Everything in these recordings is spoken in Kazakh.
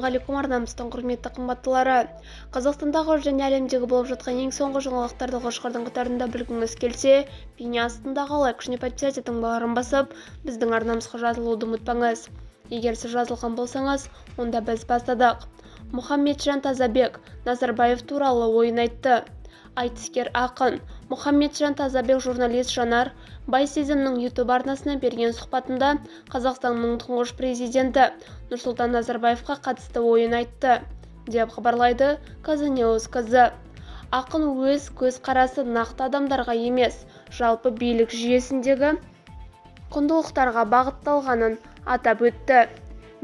Ассалаумағалейкум арнамыздың құрметті қымбаттылары. Қазақстандағы және әлемдегі болып жатқан ең соңғы жаңалықтарды қошқардың қатарында білгіңіз келсе, бейне астындағы лайк және подписать таңбаларын басып, біздің арнамызға жазылуды ұмытпаңыз. Егер сіз жазылған болсаңыз, онда біз бастадық. Мұхаммеджан Тазабек Назарбаев туралы ойын айтты. Айтыскер ақын Мұхаммеджан Тазабек журналист Жанар Байсезімнің YouTube арнасына берген сұхбатында Қазақстанның тұңғыш президенті Нұрсұлтан Назарбаевқа қатысты ойын айтты, деп хабарлайды Казанеws КЗ. Ақын өз көзқарасы нақты адамдарға емес, жалпы билік жүйесіндегі құндылықтарға бағытталғанын атап өтті.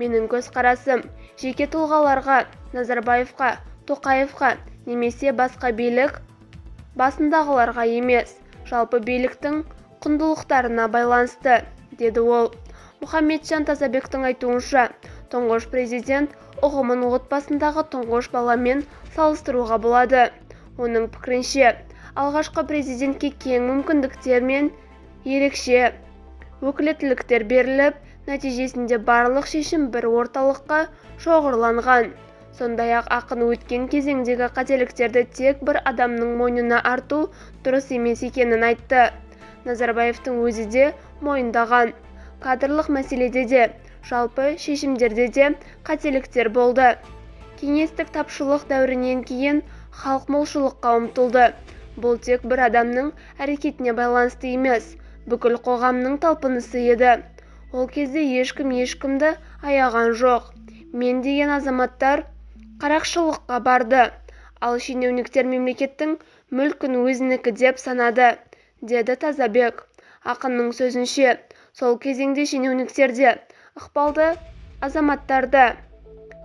Менің көзқарасым жеке тұлғаларға, Назарбаевқа, Тоқаевқа немесе басқа билік басындағыларға емес, жалпы биліктің құндылықтарына байланысты, деді ол. Мұхаммеджан Тазабектің айтуынша, тұңғыш президент ұғымын отбасындағы тұңғыш баламен салыстыруға болады. Оның пікірінше, алғашқы президентке кең мүмкіндіктер мен ерекше өкілеттіліктер беріліп, нәтижесінде барлық шешім бір орталыққа шоғырланған. Сондай-ақ ақын өткен кезеңдегі қателіктерді тек бір адамның мойнына арту дұрыс емес екенін айтты. Назарбаевтың өзі де мойындаған. Кадрлық мәселеде де, жалпы шешімдерде де қателіктер болды. Кеңестік тапшылық дәуірінен кейін халық молшылыққа ұмтылды. Бұл тек бір адамның әрекетіне байланысты емес, бүкіл қоғамның талпынысы еді. Ол кезде ешкім ешкімді аяған жоқ. Мен деген азаматтар қарақшылыққа барды, ал шенеуніктер мемлекеттің мүлкін өзінікі деп санады, деді Тазабек. Ақынның сөзінше, сол кезеңде шенеуніктерде ықпалды азаматтарды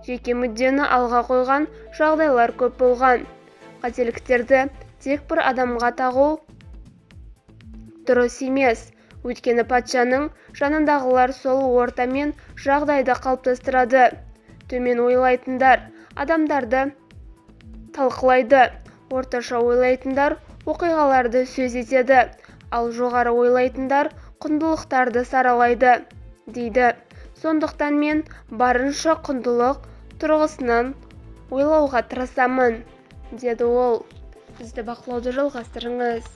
жеке мүддені алға қойған жағдайлар көп болған. Қателіктерді тек бір адамға тағу дұрыс емес, өйткені патшаның жанындағылар сол орта мен жағдайды қалыптастырады. Төмен ойлайтындар адамдарды талқылайды, орташа ойлайтындар оқиғаларды сөз етеді, ал жоғары ойлайтындар құндылықтарды саралайды, дейді. Сондықтан мен барынша құндылық тұрғысынан ойлауға тырысамын, деді ол. Бізді бақылауды жалғастырыңыз.